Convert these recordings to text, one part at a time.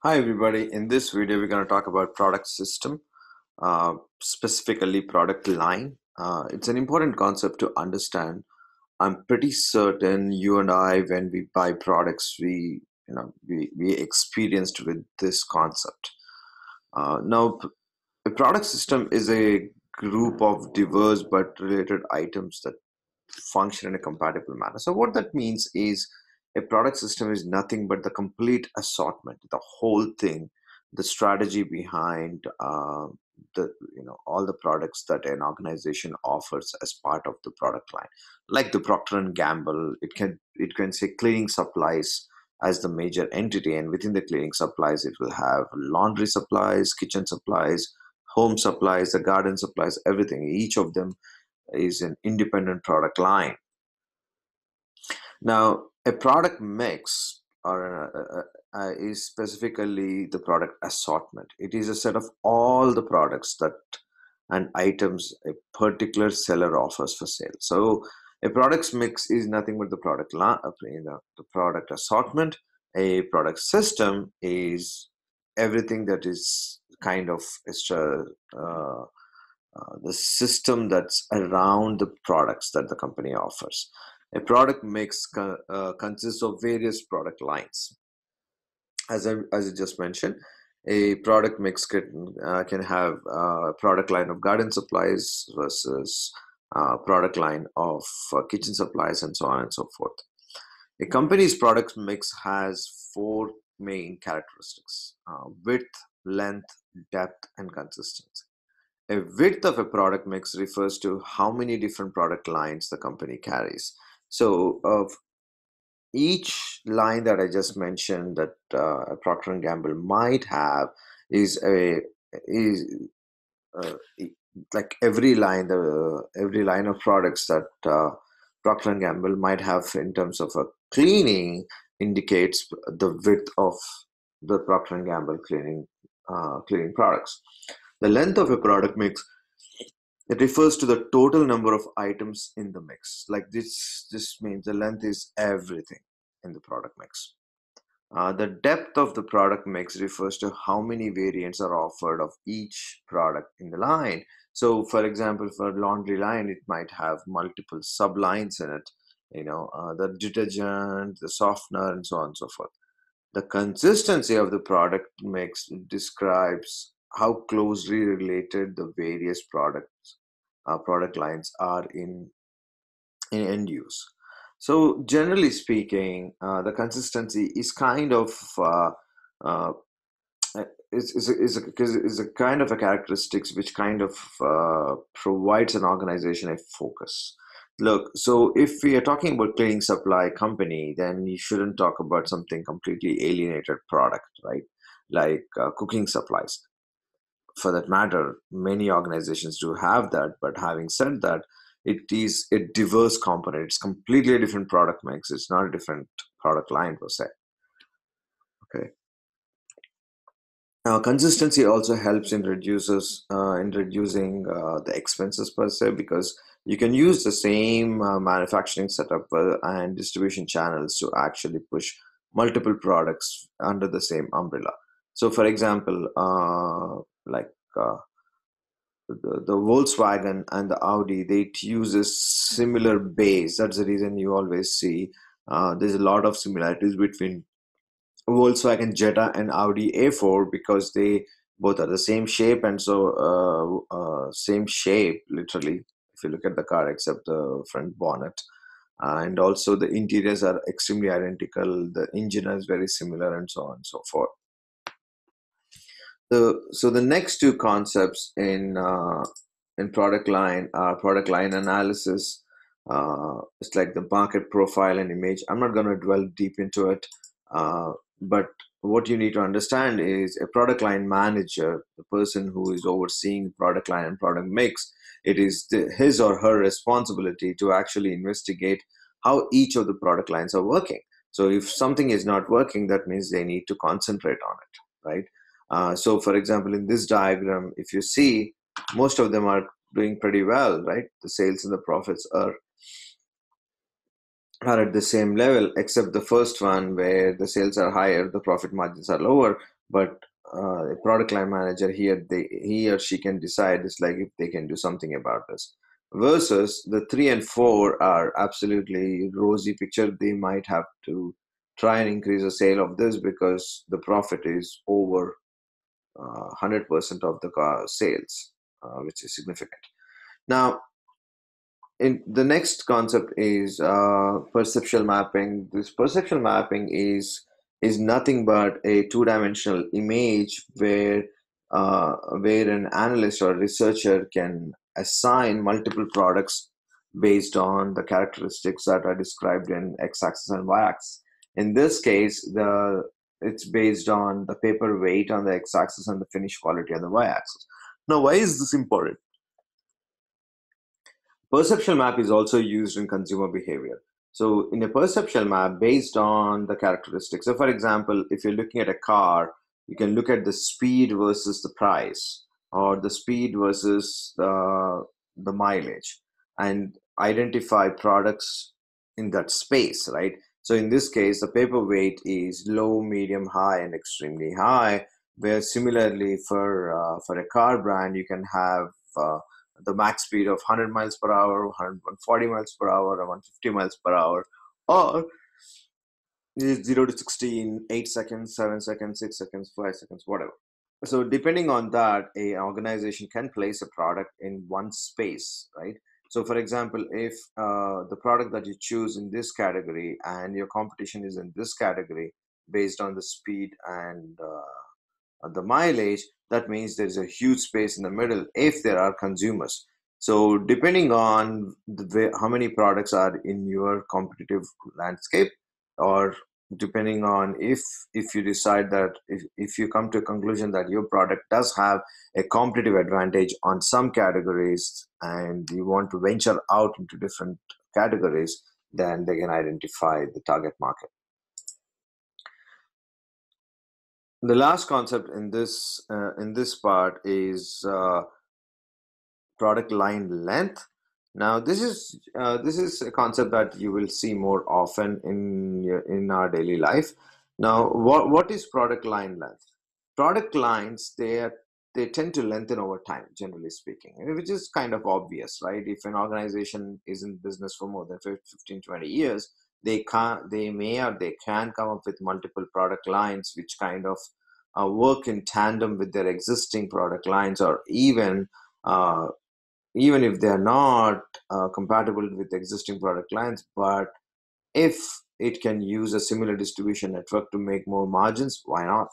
Hi everybody, in this video we're going to talk about product system, specifically product line. It's an important concept to understand. I'm pretty certain you and I, when we buy products, we experienced with this concept. Now, a product system is a group of diverse but related items that function in a compatible manner. So what that means is a product system is nothing but the complete assortment, the whole thing, the strategy behind the all the products that an organization offers as part of the product line. Like the Procter and Gamble, it can say cleaning supplies as the major entity, and within the cleaning supplies, it will have laundry supplies, kitchen supplies, home supplies, the garden supplies, everything. Each of them is an independent product line. Now, a product mix is specifically the product assortment. It is a set of all the products that and items a particular seller offers for sale. So, a products mix is nothing but the the product assortment. A product system is everything that is kind of the system that's around the products that the company offers. A product mix consists of various product lines. As I just mentioned, a product mix can have a product line of garden supplies versus a product line of kitchen supplies, and so on and so forth. A company's product mix has four main characteristics: width, length, depth, and consistency. A width of a product mix refers to how many different product lines the company carries. So, of each line that I just mentioned that Procter and Gamble might have is a is e- like every line of products that Procter and Gamble might have in terms of a cleaning indicates the width of the Procter and Gamble cleaning products. The length of a product mix, it refers to the total number of items in the mix. Like this means the length is everything in the product mix. The depth of the product mix refers to how many variants are offered of each product in the line. So, for example, for a laundry line, it might have multiple sublines in it, the detergent, the softener, and so on and so forth. The consistency of the product mix describes how closely related the various product lines are in end use. So generally speaking, the consistency is kind of uh, is a kind of a characteristics which kind of provides an organization a focus. Look, so if we are talking about cleaning supply company, then you shouldn't talk about something completely alienated product, right? Like cooking supplies. For that matter, many organizations do have that. But having said that, it is a diverse component. It's completely a different product mix. It's not a different product line per se. Okay. Now, consistency also helps in reducing the expenses per se, because you can use the same manufacturing setup and distribution channels to actually push multiple products under the same umbrella. So, for example, like the Volkswagen and the Audi, they use a similar base. That's the reason you always see there's a lot of similarities between Volkswagen Jetta and Audi A4, because they both are the same shape, and so same shape literally. If you look at the car, except the front bonnet, and also the interiors are extremely identical. The engine is very similar, and so on and so forth. So the next two concepts in product line analysis. It's like the market profile and image. I'm not going to dwell deep into it, but what you need to understand is a product line manager, the person who is overseeing product line and product mix. It is his or her responsibility to actually investigate how each of the product lines are working. So if something is not working, that means they need to concentrate on it, right? So, for example, in this diagram, if you see, most of them are doing pretty well, right? The sales and the profits are at the same level, except the first one where the sales are higher, the profit margins are lower. but a product line manager here, he or she can decide it's like if they can do something about this. Versus the 3 and 4 are absolutely rosy picture. They might have to try and increase the sale of this because the profit is over 100% of the car sales, which is significant. Now, in the next concept is perceptual mapping. This perceptual mapping is nothing but a two-dimensional image where an analyst or researcher can assign multiple products based on the characteristics that are described in x-axis and y-axis. In this case, the it's based on the paper weight on the x-axis and the finish quality on the y-axis. Now, why is this important? Perceptual map is also used in consumer behavior. So, in a perceptual map, based on the characteristics. So, for example, if you're looking at a car, you can look at the speed versus the price, or the speed versus the mileage, and identify products in that space, right? So, in this case, the paper weight is low, medium, high, and extremely high. Where similarly for a car brand, you can have the max speed of 100 miles per hour, 140 miles per hour, or 150 miles per hour, or 0 to 60 in 8 seconds, 7 seconds, 6 seconds, 5 seconds, whatever. So, depending on that, a organization can place a product in one space, right? So, for example, if the product that you choose in this category and your competition is in this category based on the speed and the mileage, that means there's a huge space in the middle if there are consumers. So depending on how many products are in your competitive landscape, or depending on if you decide that if you come to a conclusion that your product does have a competitive advantage on some categories and you want to venture out into different categories, then they can identify the target market. The last concept in this part is product line length. Now, this is a concept that you will see more often in our daily life. Now, what is product line length? Product lines, they tend to lengthen over time, generally speaking, which is kind of obvious, right? If an organization is in business for more than 15, 20 years, they may or they can come up with multiple product lines which kind of work in tandem with their existing product lines, or uh, even if they are not compatible with existing product lines, but if it can use a similar distribution network to make more margins, why not?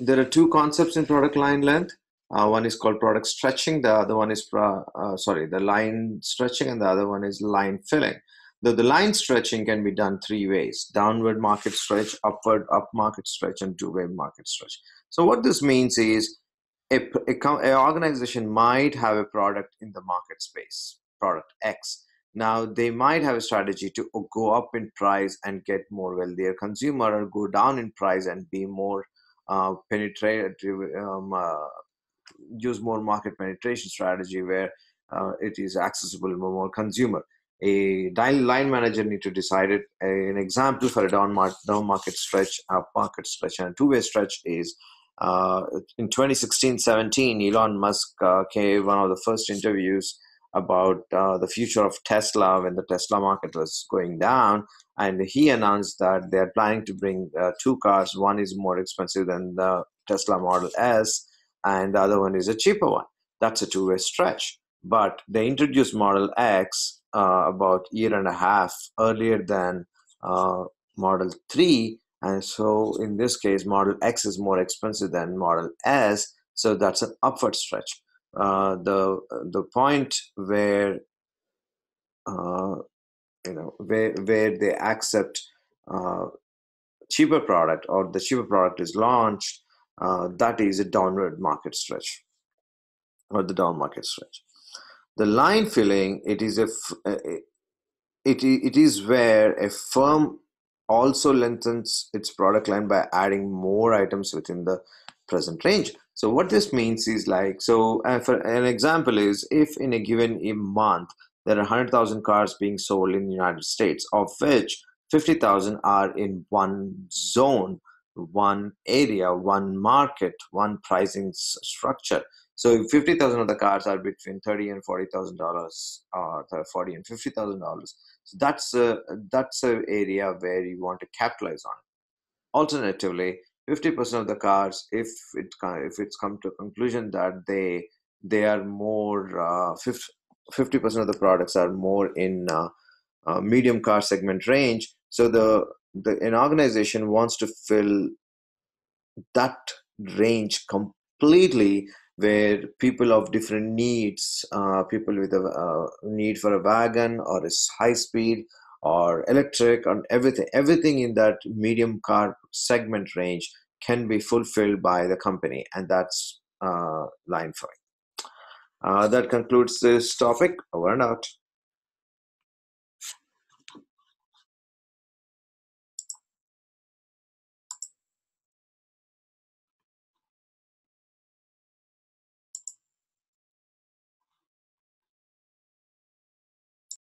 There are two concepts in product line length. One is called product stretching. The other one is the line stretching, and the other one is line filling. The line stretching can be done three ways: downward market stretch, upward up market stretch, and two-way market stretch. So what this means is a organization might have a product in the market space, product X. Now they might have a strategy to go up in price and get more wealthier consumer, or go down in price and be more penetrative, use more market penetration strategy where it is accessible to more consumer. A line manager need to decide it. An example for a down market stretch, up market stretch, and a two-way stretch is uh, in 2016-17, Elon Musk gave one of the first interviews about the future of Tesla when the Tesla market was going down, and he announced that they are planning to bring two cars. One is more expensive than the Tesla Model S, and the other one is a cheaper one. That's a two-way stretch. But they introduced Model X about year and a half earlier than Model 3, and so in this case, Model X is more expensive than Model S, so that's an upward stretch. The point where uh, where they accept uh, cheaper product, or the cheaper product is launched, that is a downward market stretch, or the down market stretch. The line filling, it is where a firm also lengthens its product line by adding more items within the present range. So what this means is like, so for an example is, if in a given a month there are 100,000 cars being sold in the United States, of which 50,000 are in one zone, one area, one market, one pricing structure. So 50,000 of the cars are between 30 and $40,000, or 40 and $50,000. So that's a area where you want to capitalize on. Alternatively, 50% of the cars, if it's come to a conclusion that they are more 50% of the products are more in medium car segment range. So an organization wants to fill that range completely, where people of different needs, people with a need for a wagon or a high speed or electric, and everything in that medium car segment range can be fulfilled by the company, and that's line 5. That concludes this topic. Over and out.